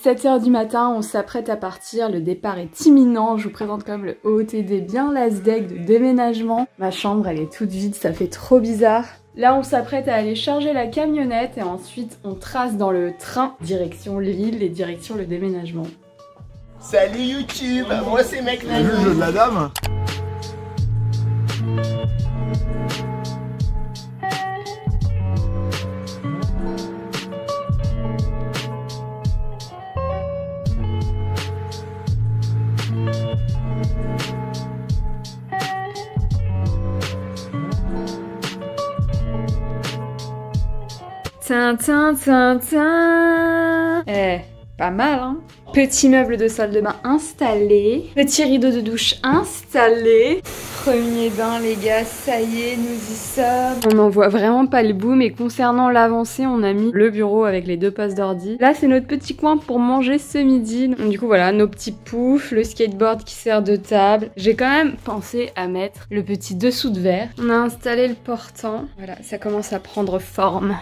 7 h du matin, on s'apprête à partir, le départ est imminent, je vous présente quand même le OOTD bien lasdec de déménagement. Ma chambre elle est toute vide, ça fait trop bizarre. Là on s'apprête à aller charger la camionnette et ensuite on trace dans le train direction Lille et direction le déménagement. Salut YouTube, moi c'est Mec T'as vu le jeu de la dame? Pas mal hein. Petit meuble de salle de bain installé. Petit rideau de douche installé. Premier bain les gars, ça y est, nous y sommes. On n'en voit vraiment pas le bout, mais concernant l'avancée, on a mis le bureau avec les 2 postes d'ordi. Là c'est notre petit coin pour manger ce midi. Donc, du coup voilà, nos petits poufs, le skateboard qui sert de table. J'ai quand même pensé à mettre le petit dessous de verre. On a installé le portant. Voilà, ça commence à prendre forme.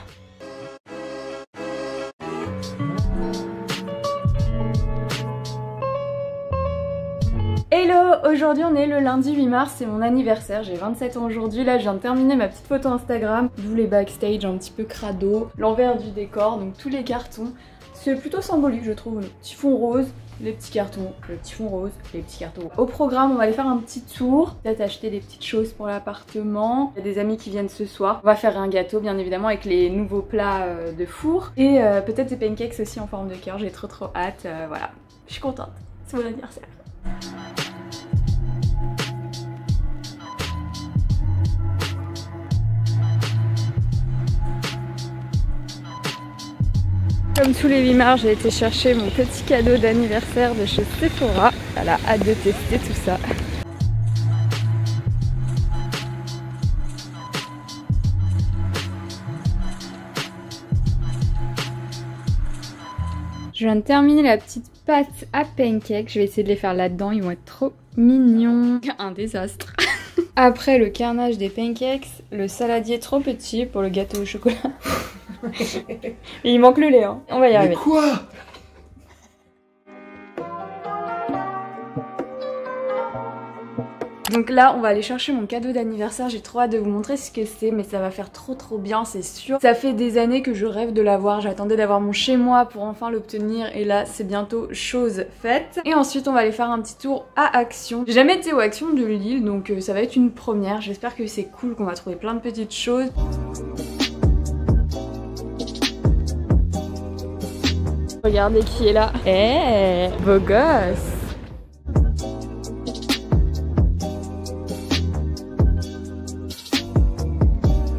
Hello! Aujourd'hui on est le lundi 8 mars, c'est mon anniversaire, j'ai 27 ans aujourd'hui. Là je viens de terminer ma petite photo Instagram, d'où les backstage un petit peu crado, l'envers du décor, donc tous les cartons. C'est plutôt symbolique je trouve, le petit fond rose, les petits cartons, le petit fond rose, les petits cartons. Au programme on va aller faire un petit tour, peut-être acheter des petites choses pour l'appartement. Il y a des amis qui viennent ce soir, on va faire un gâteau bien évidemment avec les nouveaux plats de four. Et peut-être des pancakes aussi en forme de cœur, j'ai trop hâte, voilà. Je suis contente, c'est mon anniversaire. Comme tous les 8 mars, j'ai été chercher mon petit cadeau d'anniversaire de chez Sephora. Voilà, hâte de tester tout ça. Je viens de terminer la petite pâte à pancakes. Je vais essayer de les faire là-dedans, ils vont être trop mignons. Un désastre. Après le carnage des pancakes, le saladier trop petit pour le gâteau au chocolat. Et il manque le lait, hein. On va y arriver. Mais quoi? Donc là on va aller chercher mon cadeau d'anniversaire, j'ai trop hâte de vous montrer ce que c'est, mais ça va faire trop bien c'est sûr. Ça fait des années que je rêve de l'avoir, j'attendais d'avoir mon chez moi pour enfin l'obtenir et là c'est bientôt chose faite. Et ensuite on va aller faire un petit tour à Action. J'ai jamais été aux Actions de Lille donc ça va être une première, j'espère que c'est cool, qu'on va trouver plein de petites choses. Regardez qui est là. Eh, beau gosse.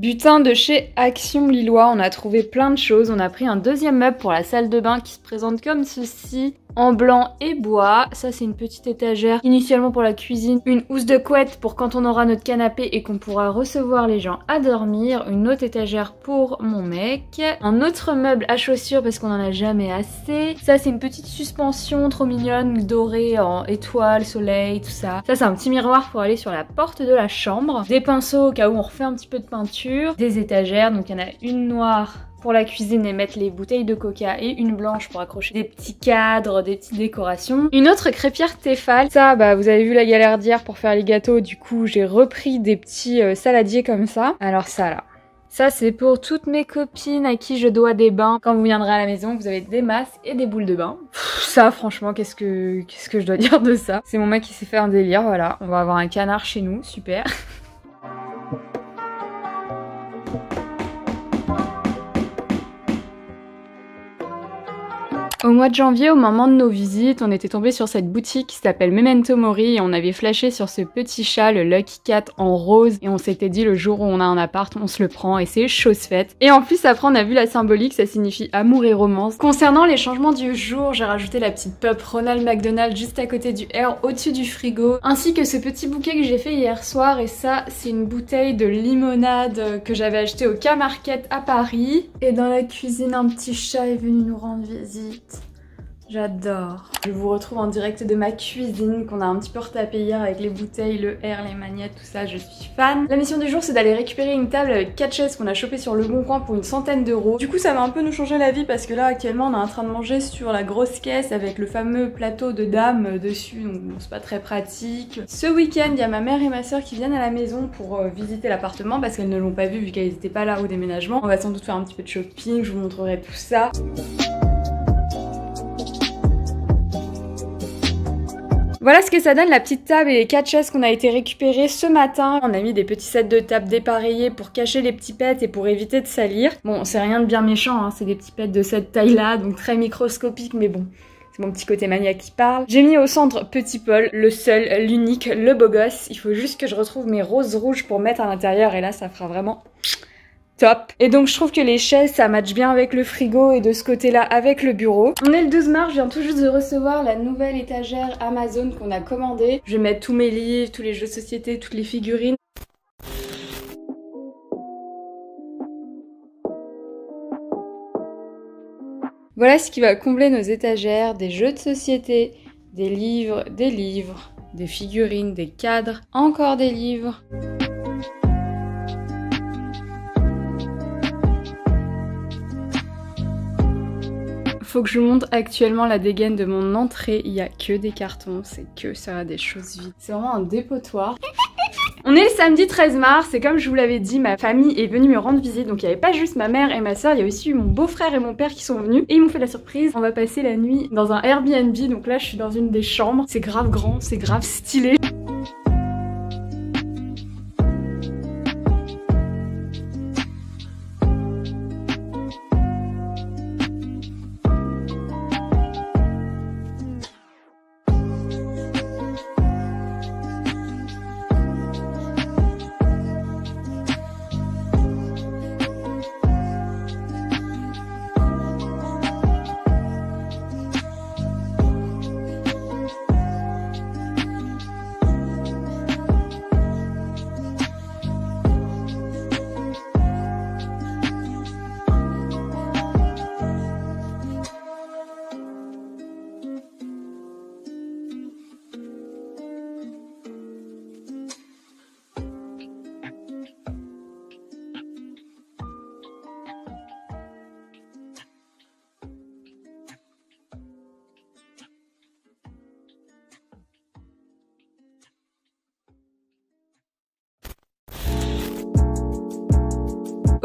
Butin de chez Action Lillois, on a trouvé plein de choses. On a pris un deuxième meuble pour la salle de bain qui se présente comme ceci. En blanc et bois, ça c'est une petite étagère initialement pour la cuisine, une housse de couette pour quand on aura notre canapé et qu'on pourra recevoir les gens à dormir, une autre étagère pour mon mec, un autre meuble à chaussures parce qu'on en a jamais assez, ça c'est une petite suspension trop mignonne dorée en étoile, soleil, tout ça, ça c'est un petit miroir pour aller sur la porte de la chambre, des pinceaux au cas où on refait un petit peu de peinture, des étagères, donc il y en a une noire pour la cuisine et mettre les bouteilles de coca et une blanche pour accrocher des petits cadres, des petites décorations. Une autre crêpière Tefal. Ça, bah vous avez vu la galère d'hier pour faire les gâteaux, du coup j'ai repris des petits saladiers comme ça. Alors ça là. Ça c'est pour toutes mes copines à qui je dois des bains. Quand vous viendrez à la maison, vous avez des masses et des boules de bain. Ça franchement, qu'est-ce que je dois dire de ça? C'est mon mec qui s'est fait un délire, voilà. On va avoir un canard chez nous, super. Au mois de janvier, au moment de nos visites, on était tombé sur cette boutique qui s'appelle Memento Mori et on avait flashé sur ce petit chat, le Lucky Cat en rose, et on s'était dit le jour où on a un appart, on se le prend et c'est chose faite. Et en plus après on a vu la symbolique, ça signifie amour et romance. Concernant les changements du jour, j'ai rajouté la petite pup Ronald McDonald juste à côté du air, au-dessus du frigo, ainsi que ce petit bouquet que j'ai fait hier soir, et ça c'est une bouteille de limonade que j'avais acheté au K-Market à Paris. Et dans la cuisine, un petit chat est venu nous rendre visite. J'adore. Je vous retrouve en direct de ma cuisine qu'on a un petit peu retapé hier avec les bouteilles, le air, les magnettes, tout ça, je suis fan. La mission du jour c'est d'aller récupérer une table avec 4 chaises qu'on a chopé sur le Bon Coin pour une centaine d'euros. Du coup ça va un peu nous changer la vie parce que là actuellement on est en train de manger sur la grosse caisse avec le fameux plateau de dame dessus, donc bon, c'est pas très pratique. Ce week-end il y a ma mère et ma soeur qui viennent à la maison pour visiter l'appartement parce qu'elles ne l'ont pas vu vu qu'elles n'étaient pas là au déménagement. On va sans doute faire un petit peu de shopping, je vous montrerai tout ça. Voilà ce que ça donne la petite table et les 4 chaises qu'on a été récupérées ce matin. On a mis des petits sets de table dépareillés pour cacher les petits pets et pour éviter de salir. Bon, c'est rien de bien méchant, hein, c'est des petits pets de cette taille-là, donc très microscopiques, mais bon, c'est mon petit côté maniaque qui parle. J'ai mis au centre Petit Paul, le seul, l'unique, le beau gosse. Il faut juste que je retrouve mes roses rouges pour mettre à l'intérieur et là ça fera vraiment top. Et donc je trouve que les chaises ça matche bien avec le frigo et de ce côté là avec le bureau. On est le 12 mars, je viens tout juste de recevoir la nouvelle étagère Amazon qu'on a commandée. Je vais mettre tous mes livres, tous les jeux de société, toutes les figurines. Voilà ce qui va combler nos étagères, des jeux de société, des livres, des figurines, des cadres, encore des livres. Faut que je vous montre actuellement la dégaine de mon entrée, il y a que des cartons, c'est que ça, des choses vides. C'est vraiment un dépotoir. On est le samedi 13 mars et comme je vous l'avais dit, ma famille est venue me rendre visite. Donc il n'y avait pas juste ma mère et ma soeur, il y a aussi eu mon beau-frère et mon père qui sont venus. Et ils m'ont fait la surprise, on va passer la nuit dans un Airbnb. Donc là je suis dans une des chambres, c'est grave grand, c'est grave stylé.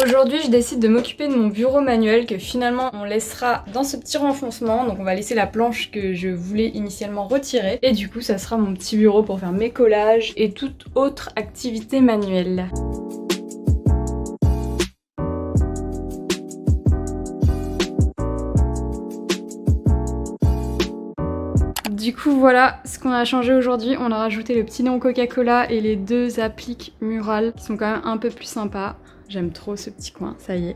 Aujourd'hui je décide de m'occuper de mon bureau manuel que finalement on laissera dans ce petit renfoncement. Donc on va laisser la planche que je voulais initialement retirer. Et du coup ça sera mon petit bureau pour faire mes collages et toute autre activité manuelle. Du coup voilà ce qu'on a changé aujourd'hui, on a rajouté le petit nom Coca-Cola et les 2 appliques murales qui sont quand même un peu plus sympas. J'aime trop ce petit coin, ça y est.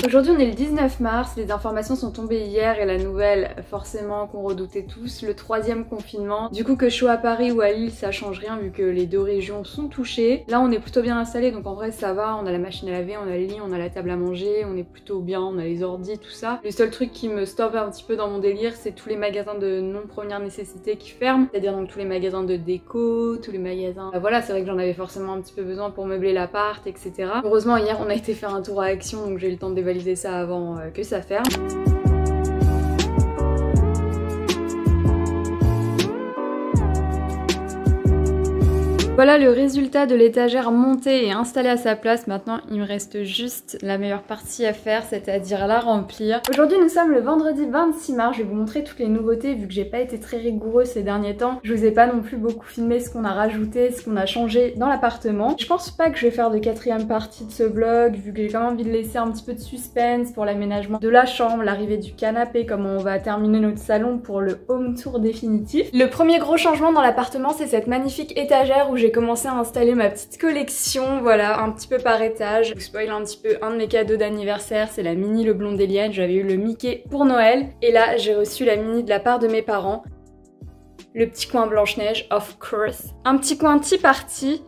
Aujourd'hui on est le 19 mars, les informations sont tombées hier et la nouvelle forcément qu'on redoutait tous, le 3e confinement. Du coup que je sois à Paris ou à Lille ça change rien vu que les 2 régions sont touchées. Là on est plutôt bien installé donc en vrai ça va, on a la machine à laver, on a le lit, on a la table à manger, on est plutôt bien, on a les ordis, tout ça. Le seul truc qui me stoppe un petit peu dans mon délire c'est tous les magasins de non première nécessité qui ferment, c'est-à-dire donc tous les magasins de déco, tous les magasins... voilà c'est vrai que j'en avais forcément un petit peu besoin pour meubler l'appart etc. Heureusement hier on a été faire un tour à Action donc j'ai eu le temps de dévaliser ça avant que ça ferme. Voilà le résultat de l'étagère montée et installée à sa place. Maintenant il me reste juste la meilleure partie à faire, c'est-à-dire la remplir. Aujourd'hui nous sommes le vendredi 26 mars, je vais vous montrer toutes les nouveautés vu que j'ai pas été très rigoureuse ces derniers temps. Je vous ai pas non plus beaucoup filmé ce qu'on a rajouté, ce qu'on a changé dans l'appartement. Je pense pas que je vais faire de 4e partie de ce vlog vu que j'ai quand même envie de laisser un petit peu de suspense pour l'aménagement de la chambre, l'arrivée du canapé, comment on va terminer notre salon pour le home tour définitif. Le premier gros changement dans l'appartement c'est cette magnifique étagère où j'ai commencé à installer ma petite collection, voilà, un petit peu par étage. Je vous spoil un petit peu un de mes cadeaux d'anniversaire, c'est la mini Le Blondélienne. J'avais eu le Mickey pour Noël et là j'ai reçu la mini de la part de mes parents. Le petit coin Blanche-Neige, of course. Un petit coin Tea Party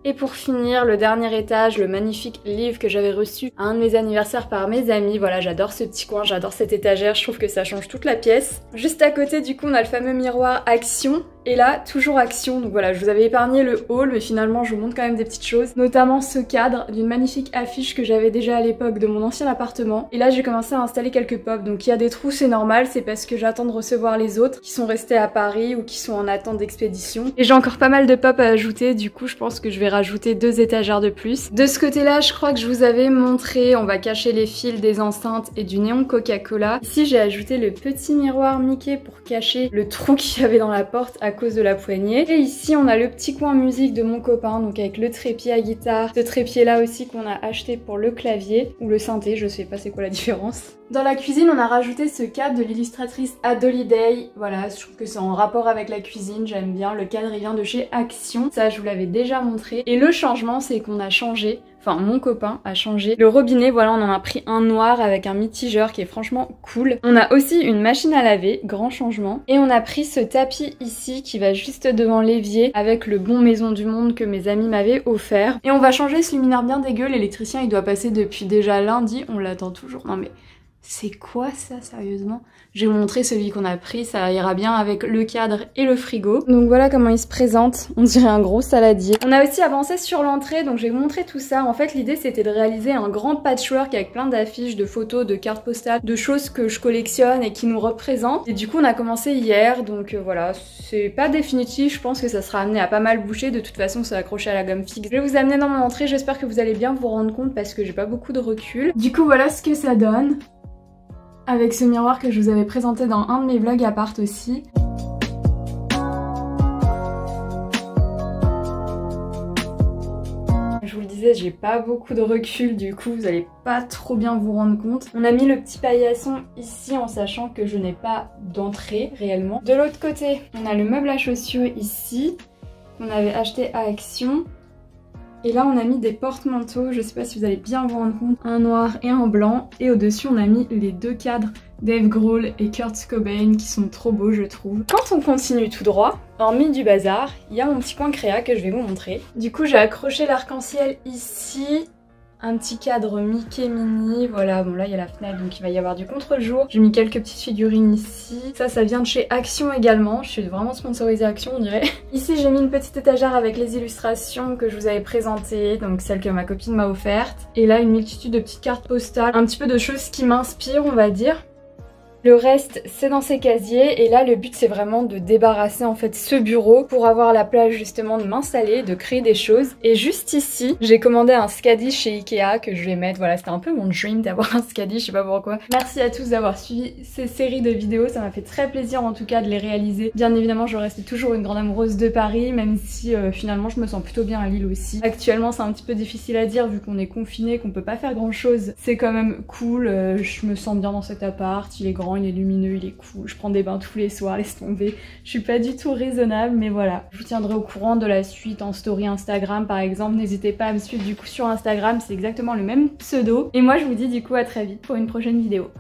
Et pour finir, le dernier étage, le magnifique livre que j'avais reçu à un de mes anniversaires par mes amis. Voilà, j'adore ce petit coin, j'adore cette étagère, je trouve que ça change toute la pièce. Juste à côté, du coup, on a le fameux miroir Action. Et là, toujours Action, donc voilà, je vous avais épargné le haul, mais finalement je vous montre quand même des petites choses. Notamment ce cadre d'une magnifique affiche que j'avais déjà à l'époque de mon ancien appartement. Et là, j'ai commencé à installer quelques pop, donc il y a des trous, c'est normal, c'est parce que j'attends de recevoir les autres qui sont restés à Paris ou qui sont en attente d'expédition. Et j'ai encore pas mal de pop à ajouter, du coup je pense que je vais rajouter 2 étagères de plus. De ce côté-là, je crois que je vous avais montré, on va cacher les fils des enceintes et du néon Coca-Cola. Ici, j'ai ajouté le petit miroir Mickey pour cacher le trou qu'il y avait dans la porte à cause de la poignée. Et ici on a le petit coin musique de mon copain, donc avec le trépied à guitare, ce trépied là aussi qu'on a acheté pour le clavier, ou le synthé, je sais pas c'est quoi la différence. Dans la cuisine on a rajouté ce cadre de l'illustratrice Adoliday, voilà, je trouve que c'est en rapport avec la cuisine, j'aime bien, le cadre il vient de chez Action, ça je vous l'avais déjà montré. Et le changement c'est qu'on a changé, enfin mon copain a changé le robinet, voilà, on en a pris un noir avec un mitigeur qui est franchement cool. On a aussi une machine à laver, grand changement, et on a pris ce tapis ici qui va juste devant l'évier avec le bon Maison du Monde que mes amis m'avaient offert. Et on va changer ce luminaire bien dégueu, l'électricien il doit passer depuis déjà lundi, on l'attend toujours. Non mais c'est quoi ça, sérieusement? Je vais vous montrer celui qu'on a pris, ça ira bien avec le cadre et le frigo. Donc voilà comment il se présente, on dirait un gros saladier. On a aussi avancé sur l'entrée, donc je vais vous montrer tout ça. En fait l'idée c'était de réaliser un grand patchwork avec plein d'affiches, de photos, de cartes postales, de choses que je collectionne et qui nous représentent. Et du coup on a commencé hier, donc voilà, c'est pas définitif, je pense que ça sera amené à pas mal bouger, de toute façon c'est accroché à la gomme fixe. Je vais vous amener dans mon entrée, j'espère que vous allez bien vous rendre compte parce que j'ai pas beaucoup de recul. Du coup voilà ce que ça donne. Avec ce miroir que je vous avais présenté dans un de mes vlogs à part aussi. Je vous le disais, j'ai pas beaucoup de recul, du coup vous allez pas trop bien vous rendre compte. On a mis le petit paillasson ici en sachant que je n'ai pas d'entrée réellement. De l'autre côté, on a le meuble à chaussures ici, qu'on avait acheté à Action. Et là on a mis des porte-manteaux, je sais pas si vous allez bien vous rendre compte, un noir et un blanc. Et au-dessus on a mis les 2 cadres Dave Grohl et Kurt Cobain qui sont trop beaux je trouve. Quand on continue tout droit, hormis du bazar, il y a mon petit coin créa que je vais vous montrer. Du coup j'ai accroché l'arc-en-ciel ici. Un petit cadre Mickey mini, voilà, bon là il y a la fenêtre donc il va y avoir du contre-jour. J'ai mis quelques petites figurines ici. Ça vient de chez Action également, je suis vraiment sponsorisée Action on dirait. Ici j'ai mis une petite étagère avec les illustrations que je vous avais présentées, donc celles que ma copine m'a offertes. Et là une multitude de petites cartes postales, un petit peu de choses qui m'inspirent on va dire. Le reste c'est dans ces casiers et là le but c'est vraiment de débarrasser en fait ce bureau pour avoir la plage justement de m'installer, de créer des choses. Et juste ici j'ai commandé un Scadi chez Ikea que je vais mettre, voilà c'était un peu mon dream d'avoir un Scadi, je sais pas pourquoi. Merci à tous d'avoir suivi ces séries de vidéos, ça m'a fait très plaisir en tout cas de les réaliser. Bien évidemment je reste toujours une grande amoureuse de Paris même si finalement je me sens plutôt bien à Lille aussi. Actuellement c'est un petit peu difficile à dire vu qu'on est confiné, qu'on peut pas faire grand chose. C'est quand même cool, je me sens bien dans cet appart, il est grand, il est lumineux, il est cool, je prends des bains tous les soirs, laisse tomber. Je suis pas du tout raisonnable mais voilà. Je vous tiendrai au courant de la suite en story Instagram par exemple, n'hésitez pas à me suivre du coup sur Instagram, c'est exactement le même pseudo. Et moi je vous dis du coup à très vite pour une prochaine vidéo.